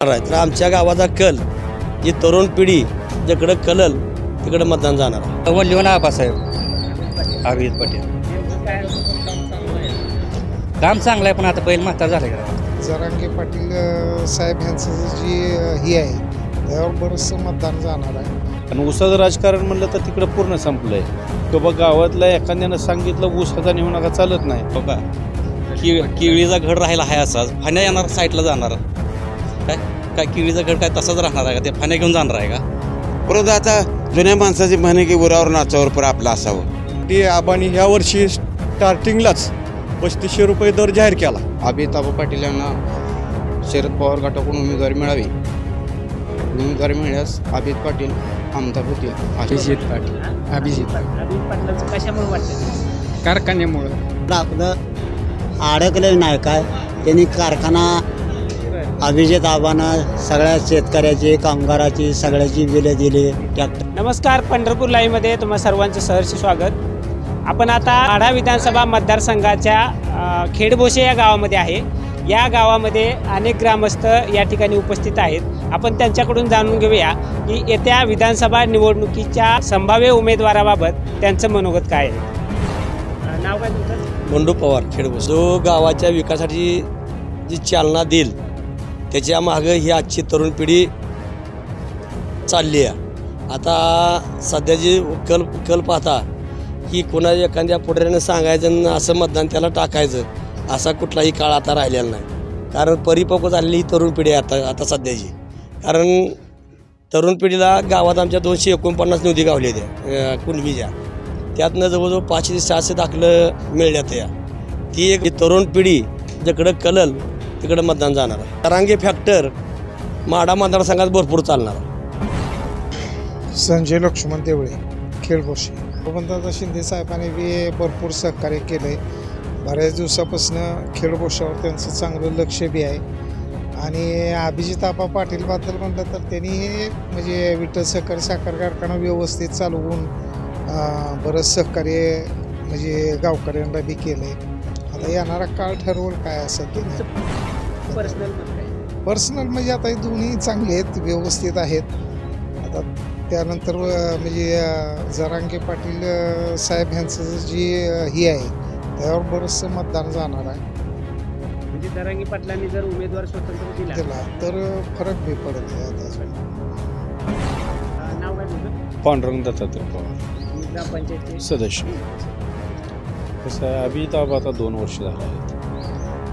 जाणार आहे तर आमच्या गावाचा कल जी तरुण पिढी जिकडं कलल तिकडं मतदान जाणार आहे. वल्लीवन आबासाहेब अभिजित पाटील काम चांगलं आहे पण आता बैल म्हातार झालं का जरांगे पाटील साहेब यांचं जी ही आहे त्यावर बरंचसं मतदान जाणार आहे. आणि ऊसाचं राजकारण म्हणलं तर तिकडं पूर्ण संपलंय. किंवा गावातल्या एखाद्यानं सांगितलं ऊस हाता नेऊ नका चालत नाही. बघा केळीचा घड राहिला आहे असाच फाण्या येणार साईडला जाणार काय केळीचा घड काय तसाच राहणार आहे का ते फाण्या घेऊन जाणार आहे का. परंतु आता जुन्या माणसाची म्हणे की उरावर नाचावर पर आपलं असावं. ती आबांनी ह्या वर्षी स्टार्टिंगलाच 3500 रुपये दर जाहीर केला. अभिताभ पाटील यांना शरद पवार गटाकडून उमेदवारी मिळावी. उमेदवारी मिळाल्यास अभित पाटील आमदार होतील. अभिजित पाटलांचं कशामुळे वाटतं कारखान्यामुळं आपलं अडकलेलं नाही काय त्यांनी कारखाना अभिजित आबानं सगळ्या शेतकऱ्याची कामगाराची सगळ्याची बिलं दिली ट्रॅक्टर. नमस्कार, पंढरपूर लाईव्हमध्ये तुम्हा सर्वांचं सहर्ष स्वागत. आपण आता माढा विधानसभा मतदारसंघाच्या खेडभोसे या गावामध्ये आहे. या गावामध्ये अनेक ग्रामस्थ या ठिकाणी उपस्थित आहेत. आपण त्यांच्याकडून जाणून घेऊया की येत्या विधानसभा निवडणुकीच्या संभाव्य उमेदवाराबाबत त्यांचं मनोगत काय आहे. नाव काय तुमचं? बंडू पवार खेडभोसे. जो गावाच्या विकासासाठी जी चालना देईल त्याच्या मागं ही आजची तरुण पिढी चालली आहे. आता सध्याची कल पाहता की कोणाच्या एखाद्या पुढाऱ्यानं सांगायचं आणि असं मतदान त्याला टाकायचं असा कुठलाही काळ आता राहिलेला नाही. कारण परिपक्व झालेली ही तरुण पिढी आहे आता सध्याची. कारण तरुण पिढीला गावात आमच्या 249 निवडी गावल्या त्या कुणबीच्या त्यातनं जवळजवळ 500 ते 600 दाखलं मिळल्यात. या ती एक तरुण पिढी जिकडं कलल तिकडं मतदान जाणार आहे. जरांगे फॅक्टर माढा मतदारसंघात भरपूर चालणार आहे. संजय लक्ष्मण देवळे खेळभोशी. बबनदादा शिंदे साहेबांनी बी भरपूर सहकार्य केलं आहे. बऱ्याच दिवसापासून खेळभोशावर त्यांचं चांगलं लक्ष बी आहे. आणि अभिजित आबा पाटीलबद्दल म्हटलं तर त्यांनी म्हणजे विठ्ठल सहकारी साखर कारखाना व्यवस्थित चालवून बरंच सहकार्य म्हणजे गावकऱ्यांना बी केलं आहे. आता येणारा काळ ठरवल काय असेल ते. पर्सनल म्हणजे आता हे दोन्ही चांगले आहेत, व्यवस्थित आहेत. आता त्यानंतर म्हणजे जरांगे पाटील साहेब यांचं जी ही आहे त्यावर बरंचसं मतदान जाणार आहे. म्हणजे जरांगे पाटलांनी जर उमेदवार स्वतंत्र दिला तर फरक बी पडत आहे. आता नाव काय तुमचं? पांडुरंग दत्तात्रय पवार ग्रामपंचायतचे सदस्य. कसं आहे अभिताभ आता 2 वर्ष झालं आहेत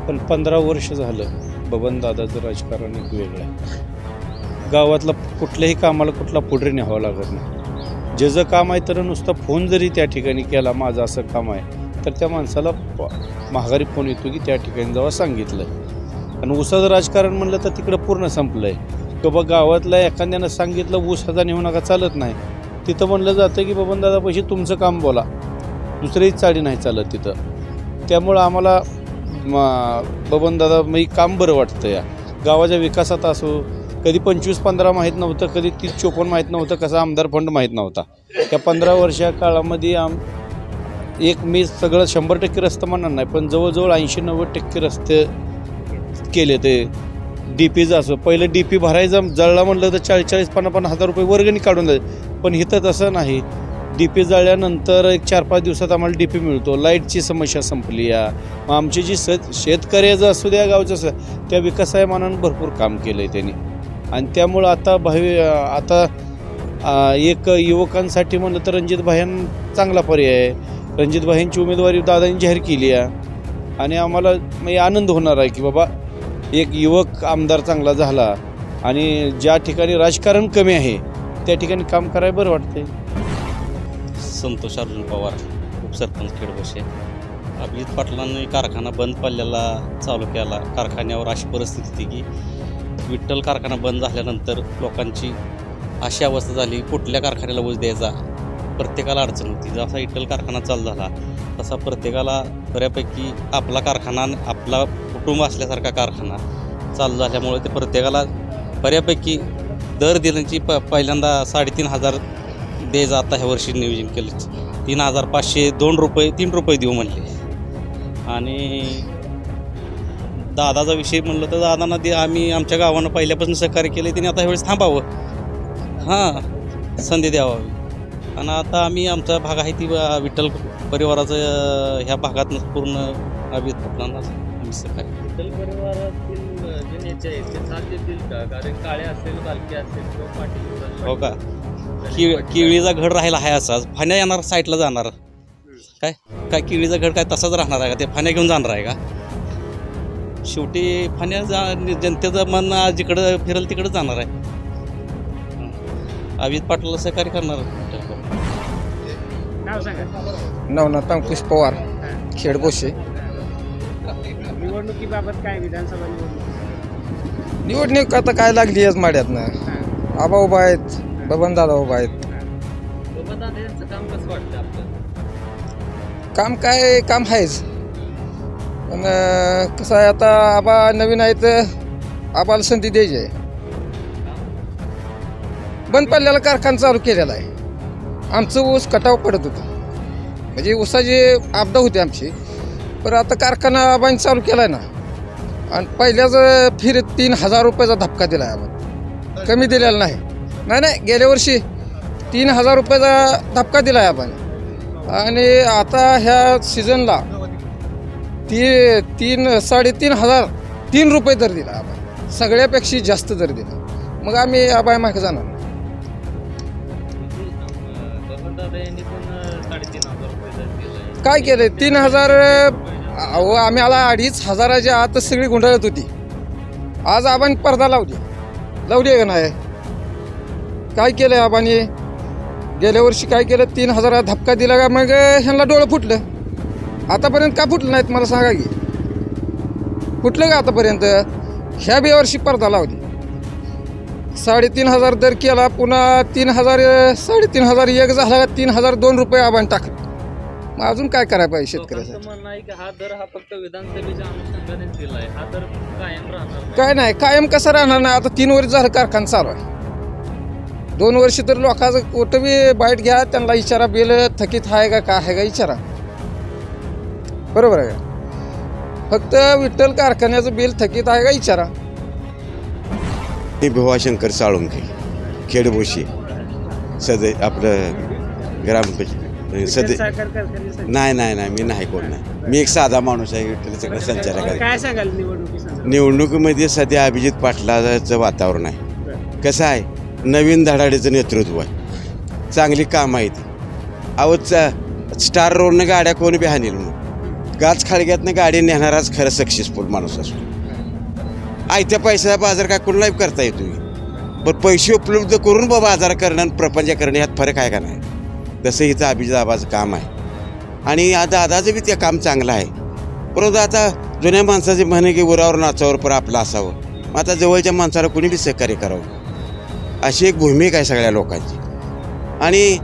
पण 15 वर्ष झालं बबनदादाचं राजकारण एक वेगळं आहे. गावातला कुठल्याही कामाला कुठला पुढे न्यावं लागत नाही. जे काम आहे तर नुसतं फोन जरी त्या ठिकाणी केला माझं असं काम आहे तर त्या माणसाला माघारी फोन येतो की त्या ठिकाणी जेव्हा सांगितलं. आणि ऊसाचं राजकारण म्हणलं तर तिकडं पूर्ण संपलं आहे. किंवा गावातल्या एखाद्यानं सांगितलं ऊस हाता नेऊ नका चालत नाही. तिथं म्हणलं जातं की बबनदादा पैसे तुमचं काम बोला, दुसरीही चाळी नाही चालत तिथं. त्यामुळं आम्हाला बबनदादा मी काम बरं वाटतं. या गावाच्या विकासात असो कधी 25-15 माहीत नव्हतं, कधी 30-54 माहीत नव्हतं, कसा आमदार फंड माहीत नव्हता. त्या 15 वर्षा काळामध्ये एक मी सगळं 100% रस्ते म्हणणार नाही पण जवळजवळ 80-90% रस्ते केले. ते DPचं असो पहिलं DP भरायचं जळला म्हटलं तर 40-50 हजार रुपये वर्गणी काढून जायचं. पण इथं तसं नाही. DP जळल्यानंतर एक 4-5 दिवसात आम्हाला DP मिळतो. लाईटची समस्या संपली. या मग आमची जी शेतकऱ्याचं असू द्या गावचं त्या विकासामानानं भरपूर काम केलं आहे त्यांनी. आणि त्यामुळं आता एक युवकांसाठी म्हणलं तर रणजितभाईं चांगला पर्याय आहे. रणजितभाईंची उमेदवारी दादांनी जाहीर केली आहे आणि आम्हाला आनंद होणार आहे की बाबा एक युवक आमदार चांगला झाला. आणि ज्या ठिकाणी राजकारण कमी आहे त्या ठिकाणी काम करायला बरं वाटतंय. संतोष अर्जुन पवार उपसरपंच खेडभोसे. अभिजित पाटलांनी कारखाना बंद पडलेला चालू केला. कारखान्यावर अशी परिस्थिती होती की विठ्ठल कारखाना बंद झाल्यानंतर लोकांची अशी अवस्था झाली कुठल्या कारखान्याला ऊस द्यायचा प्रत्येकाला अडचण होती. जसा विठ्ठल कारखाना चालू झाला तसा प्रत्येकाला बऱ्यापैकी आपला कारखाना आपला कुटुंब असल्यासारखा कारखाना चालू झाल्यामुळे ते प्रत्येकाला बऱ्यापैकी दर देण्याची पहिल्यांदा 3,500 द्यायचं आता ह्या वर्षी नियोजन केलं. 3,500 2 रुपये 3 रुपये देऊ म्हणले. आणि दादाचा विषय म्हणलं तर दादांना आम्ही आमच्या गावानं पहिल्यापासून सहकार्य केले त्यांनी आता ह्यावेळेस थांबावं, हां संधी द्यावावी. आणि आता आम्ही आमचा भाग आहे ती विठ्ठल परिवाराचं ह्या भागातनं पूर्ण अभिजित पाटलांना आम्ही सहकार्य. विठ्ठल परिवारातील जे नेते आहेत ते साथ देतील का? कारण काळे असेल, बालके असेल किंवा पाटील, हो का, केळीचा घड राहिला आहे असाच, फाण्या येणार साईडला जाणार काय काय केळीचा घड काय तसाच राहणार आहे का? ते फाण्या घेऊन जाणार आहे का? शेवटी फाण्या जनतेचं मन जिकडं फिरेल तिकडं जाणार आहे. अभिजित पाटलाला सहकार्य करणार. नाव सांगा. नवनाथ अंकुश पवार, खेड भोसे. निवडणुकीबाबत काय विधानसभा निवडणूक आता काय लागली आज माड्यातनं. आबा उभा आहेत, बबन दादा उभा आहेत. दादा यांचं काम कसं वाटतं आपलं? काम काय काम आहेच, पण कसं आहे आता आबा नवीन आहेत, आबाला संधी द्यायची आहे. बंद पडलेला कारखाना चालू केलेला आहे. आमचं ऊस कटाव पडत होतं, म्हणजे ऊसाची आपदा होती आमची, पण आता कारखाना आबांनी चालू केला आहे ना. आणि पहिल्याच फिरीत 3,000 रुपयाचा धपका दिला आहे आपण, कमी दिलेला नाही. नाही गेल्या वर्षी 3,000 रुपयाचा धपका दिला आहे आपण. आणि आता ह्या सीझनला 3,500 3 रुपये दर दिला आपण, सगळ्यापेक्षा जास्त दर दिला. मग आम्ही आबाय मागे जाणार. दादा यांनी पण 3,500 रुपये दिले. काय केलंय 3,000? अहो आम्हाला 2,500च्या आत सगळी गुंडाळत होती. आज आबांनी पडदा लावली आहे का नाही? काय केलंय आबांनी? गेल्या वर्षी काय केलं? 3,000 धपका दिला का मग ह्यांना डोळं फुटलं. आतापर्यंत का फुटलं नाहीत मला सांगा की? फुटलं का आतापर्यंत? ह्या बी वर्षी पडदा लावली. 3,500 दर केला, पुन्हा 3,000 3,500 एक झाला का 3,002 रुपये आबांनी टाकले. मग अजून काय करायला पाहिजे शेतकऱ्याचं? म्हणणं आहे की हा दर हा फक्त विधानसभेच्या अनुषंगाने दिला आहे, हा दर कायम राहणार काय नाही, कायम कसं राहणार नाही. आता 3 वर्ष झालं कारखाना चालू आहे. 2 वर्ष तर लोकांचं कुठं बी बाईट घ्या, त्यांना विचारा बिल थकीत आहे का काय आहे का विचारा, बरोबर आहे का? फक्त विठ्ठल कारखान्याचं बिल थकीत आहे का विचारा. मी भुवाशंकर साळुंखे, खेड भोसे, आपलं ग्रामपंचायत नाही मी नाही, कोण नाही. मी एक साधा माणूस आहे, विठ्ठल सगळं संचालक आहे. काय सांगाल निवडणुकीमध्ये सध्या अभिजित पाटलाचं वातावरण आहे. कसं आहे, नवीन धडाडीचं नेतृत्व आहे, चांगली कामं आहेत. अहो स्टार रोडनं गाड्या कोणी बी हाणील म्हणून, गाच खाळग्यातनं गाडी नेणाराच खरं सक्सेसफुल माणूस असतो. आयत्या पैशाचा बाजार काय कोणालाही करता येतो, पण पैसे उपलब्ध करून बाजार करणं आणि प्रपंच करणं यात फरक आहे का नाही? तसं इथं अभिजित आबाचं काम आहे. आणि आता दादाचं बी ते काम चांगलं आहे. परंतु आता जुन्या माणसाचे म्हणे की उरावर नाचावर पर आपलं असावं. मग आता जवळच्या माणसाला कोणी बी सहकार्य करावं, अशी एक भूमिका आहे सगळ्या लोकांची. आणि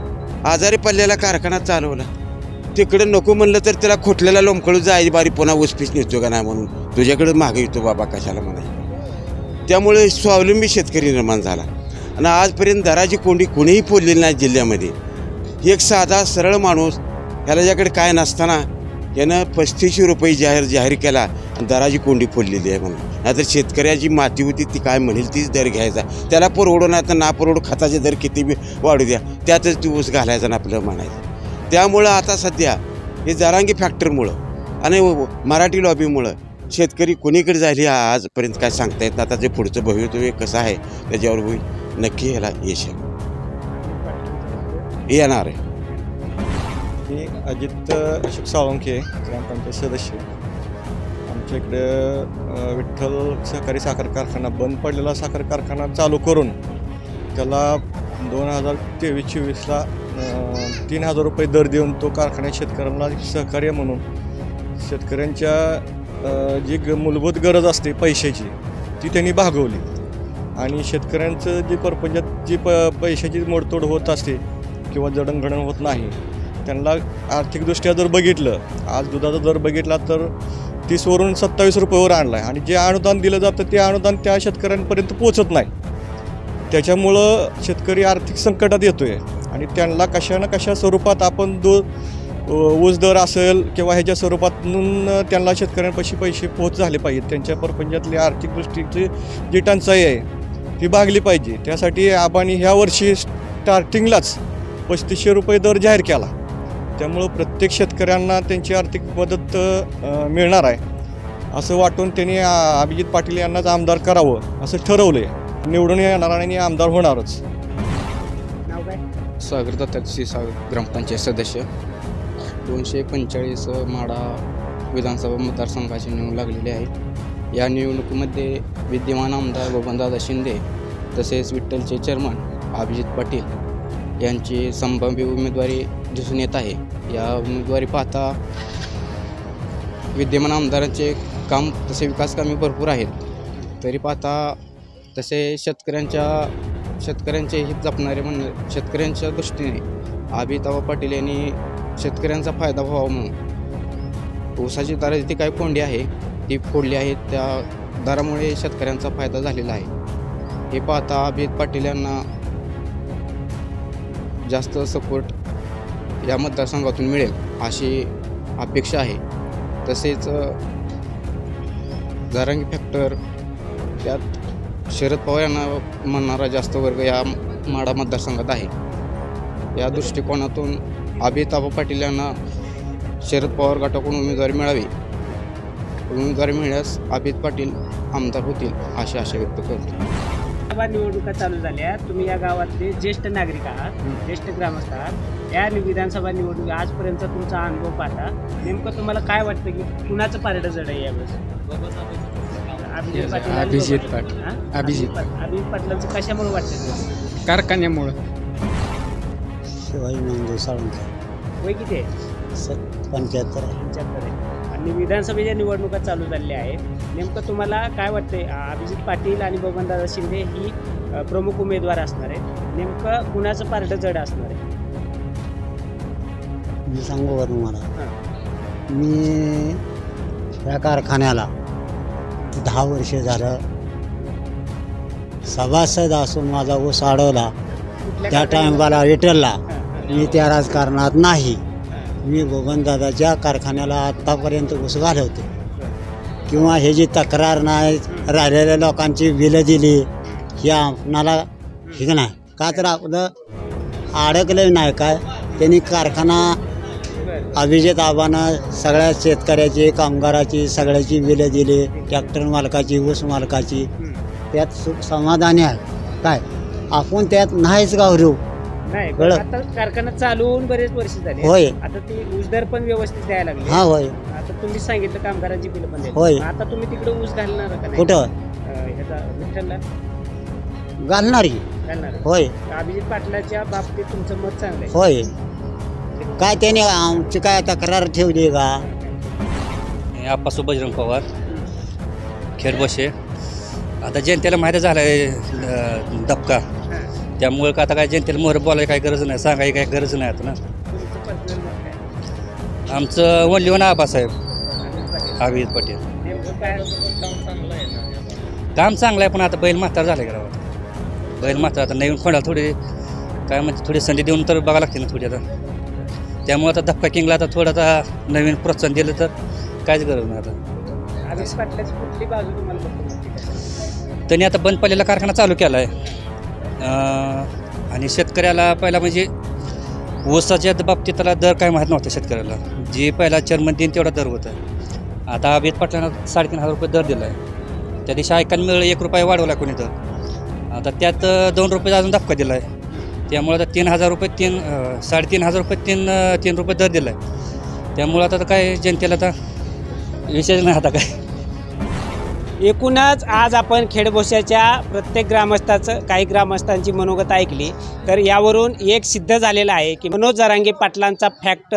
आजारी पडलेला कारखाना चालवला, तिकडे नको म्हणलं तर त्याला खोटलेला लोंबकळू जायची बारी, पुन्हा उसपीस नेतो का नाही म्हणून तुझ्याकडे मागे येतो बाबा कशाला म्हणायचं. त्यामुळे स्वावलंबी शेतकरी निर्माण झाला. आणि आजपर्यंत दराची कोंडी कोणीही फोडलेली नाही जिल्ह्यामध्ये. एक साधा सरळ माणूस ह्याला ज्याकडे काय नसताना यानं 3500 रुपये जाहीर केला आणि दराची कोंडी फोडलेली आहे म्हणून. नाहीतर शेतकऱ्याची माती होती ती काय म्हणेल तीच दर घ्यायचा, त्याला परवडो नाही तर ना परवडो, खताचे दर किती बी वाढू द्या त्यातच ती ऊस घालायचा ना आपलं म्हणायचं. त्यामुळं आता सध्या हे जरांगी फॅक्टरमुळं आणि मराठी लॉबीमुळं शेतकरी कोणीकडे जायली आजपर्यंत काय सांगता येत. आता जे पुढचं भवितव्य कसं आहे त्याच्यावर होईल, नक्की ह्याला यश येणार आहे. मी अजित अशोक साळुंखे, ग्रामपंचायत सदस्य. आमच्या इकडे विठ्ठल सहकारी साखर कारखाना बंद पडलेला साखर कारखाना चालू करून त्याला 2023-24ला 3,000 रुपये दर देऊन तो कारखाना शेतकऱ्यांना सहकार्य म्हणून शेतकऱ्यांच्या जी मूलभूत गरज असते पैशाची ती त्यांनी भागवली. आणि शेतकऱ्यांचं जे परपंचात जी पैशाची मोडतोड होत असते किंवा जडणघडण होत नाही, त्यांना आर्थिकदृष्ट्या जर बघितलं, आज दुधाचा दर बघितला तर 30 वरून 27 रुपयावर आणला आहे. आणि जे अनुदान दिलं जातं ते अनुदान त्या शेतकऱ्यांपर्यंत पोचत नाही. त्याच्यामुळं शेतकरी आर्थिक संकटात येतो आहे. आणि त्यांना कशा ना कशा स्वरूपात आपण ऊस दर असेल किंवा ह्याच्या स्वरूपातून त्यांना शेतकऱ्यांपाशी पैसे पोहोच झाले पाहिजेत. त्यांच्या परपंचातली आर्थिक दृष्टीची जी टंचाई आहे ती भागली पाहिजे. त्यासाठी आबांनी ह्या वर्षी स्टार्टिंगलाच 3500 रुपये दर जाहीर केला. त्यामुळं प्रत्येक शेतकऱ्यांना त्यांची आर्थिक मदत मिळणार आहे असं वाटून त्यांनी अभिजित पाटील यांनाच आमदार करावं असं ठरवलं आहे. निवडून येणार आणि आमदार होणारच. नाव काय? सागर दत्तात्रय सागर ग्रामपंचायत सदस्य. 245 माढा विधानसभा मतदारसंघाची निवडणूक लागलेली आहे. या निवडणुकीमध्ये विद्यमान आमदार बबनदादा शिंदे तसेच विठ्ठलचे चेअरमन अभिजित पाटील यांची संभाव्य उमेदवारी दिसून येत आहे. या उमेदवारी पाहता विद्यमान आमदारांचे काम तसे विकास कामे भरपूर आहेत. तरी पाहता तसे शेतकऱ्यांचे हित जपणारे शेतकऱ्यांच्या दृष्टीने अभिजित पाटील यांनी शेतकऱ्यांचा फायदा व्हावा म्हणून ऊसाची दराची ती काही कोंडी आहे ती फोडली आहे. त्या दरामुळे शेतकऱ्यांचा फायदा झालेला आहे. हे पाहता अभिजित पाटील यांना जास्त सपोर्ट या मतदारसंघातून मिळेल अशी अपेक्षा आहे. तसेच जरांगी फॅक्टर त्यात शरद पवार यांना म्हणणारा जास्त वर्ग या माढा मतदारसंघात आहे. या दृष्टिकोनातून अभिजित पाटील यांना शरद पवार गटाकडून उमेदवारी मिळावी. उमेदवारी मिळाल्यास अभिजित पाटील आमदार होतील अशी आशा व्यक्त करतो. निवडणुका चालू झाल्या. तुम्ही या गावातले ज्येष्ठ नागरिक आहात, ज्येष्ठ ग्रामस्थ आहात. या विधानसभा निवडणुकी आजपर्यंतचा तुमचा अनुभव पाहता नेमकं तुम्हाला काय वाटतं की कुणाचं पारडं जड आहे यावेळेस? अभिजित पाटलांचं कशामुळे वाटतं? कारखान्यामुळं. शिवाजी नांदे साळुंखे. वय किती आहे? 75 आहे. आणि विधानसभेच्या निवडणुका चालू झालेल्या आहेत. नेमकं तुम्हाला काय वाटतंय? अभिजित पाटील आणि बबनदादा शिंदे ही प्रमुख उमेदवार असणार आहेत. नेमकं कुणाचं पारडं जड असणार आहे? मी सांगू का तुम्हाला? मी या कारखान्याला 10 वर्ष झालं सभासद असून माझा ऊस अडवला. त्या टायमाला रिटर्नला मी त्या राजकारणात नाही. मी बबनदादाच्या कारखान्याला आत्तापर्यंत ऊस घालवतो किंवा हे जी तक्रार नाही राहिलेल्या लोकांची बिलं दिली ही आपणाला ठीक नाही का तर आपलं अडकलं नाही काय. त्यांनी कारखाना अभिजित आबानं सगळ्या शेतकऱ्याची कामगाराची सगळ्याची बिलं दिली. ट्रॅक्टर मालकाची ऊस मालकाची त्यात सुख समाधानी आहे काय. आपण त्यात नाहीच गावरू. नाही आता कारखाना चालू होऊन बरेच वर्ष झाले. होय. आता ती ऊस दर पण व्यवस्थित द्यायला लागली. हा होय. आता तुम्ही सांगितलं कामगारांची बिल पण होय. आता तुम्ही तिकडे ऊस घालणार का नाही? कुठं ह्याचा विठ्ठलला घालणार घालणार होय. अभिजित पाटलाच्या बाबतीत तुमचं मत चांगलं आहे होय. काय त्याने आमची काय तक्रार ठेवली का? आप्पासो बजरंग पवार खेडबोशे. आता जनतेला माहिती झालं आहे दबका. त्यामुळे का आता काय जनतेला मोहर बोलायला काही गरज नाही, सांगायची काही गरज नाही आता ना. आमचं वनलीवन आबासाहेब अभिजित पाटील. काम चांगलं आहे पण आता बैल म्हातार झालं आहे गावात. बैल म्हातार आता नवीन खोंडाला थोडी काय म्हणजे थोडी संधी देऊन तर बघावं लागते ना थोडी आता. त्यामुळे आता धक्का किंगला आता थोडं आता नवीन प्रोत्साहन दिलं तर काहीच गरज नाही आता. अभिजित पाटलाची कुठली बाजू तुम्हाला त्यांनी आता बंद पडलेला कारखाना चालू केला आहे आणि शेतकऱ्याला पहिला म्हणजे ऊसाच्या बाबतीत त्याला दर काय माहीत नव्हतं शेतकऱ्याला. जे पहिला चेअरमन दिन तेवढा दर होता. आता अभिजित पाटलांना 3,500 रुपये दर दिला आहे. त्या दिवशी ऐकायला मिळलं 1 रुपया वाढवला कोणी तर. आता त्यात 2 रुपये अजून धक्का दिला आहे. त्यामुळे आता 3,000 रुपये 3,500 रुपये 3 रुपये दर दिला आहे. त्यामुळं आता काय जनतेला आता विशेष नाही आता काय. एकूणच आज आपण खेडबोश्याच्या प्रत्येक ग्रामस्थाचं काही ग्रामस्थांची मनोगत ऐकली तर यावरून एक सिद्ध झालेलं आहे की मनोज जरांगे पाटलांचा फॅक्ट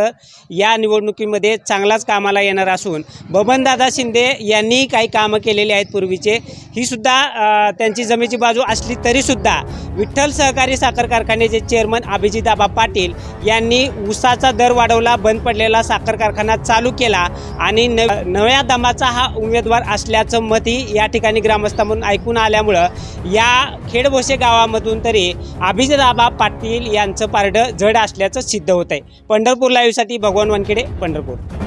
या निवडणुकीमध्ये चांगलाच कामाला येणार असून बबनदादा शिंदे यांनी काही कामं केलेली आहेत पूर्वीचे. ही सुद्धा त्यांची जमेची बाजू असली तरीसुद्धा विठ्ठल सहकारी साखर कारखान्याचे चेअरमन अभिजित आबा पाटील यांनी ऊसाचा दर वाढवला, बंद पडलेला साखर कारखाना चालू केला आणि नव्या दमाचा हा उमेदवार असल्याचं मतही तरी या ठिकाणी ग्रामस्थ म्हणून ऐकून आल्यामुळं या खेडभोसे गावामधून तरी अभिजितआबा पाटील यांचं पारडं जड असल्याचं सिद्ध होत आहे. पंढरपूर लाईव्हसाठी भगवान वानखेडे, पंढरपूर.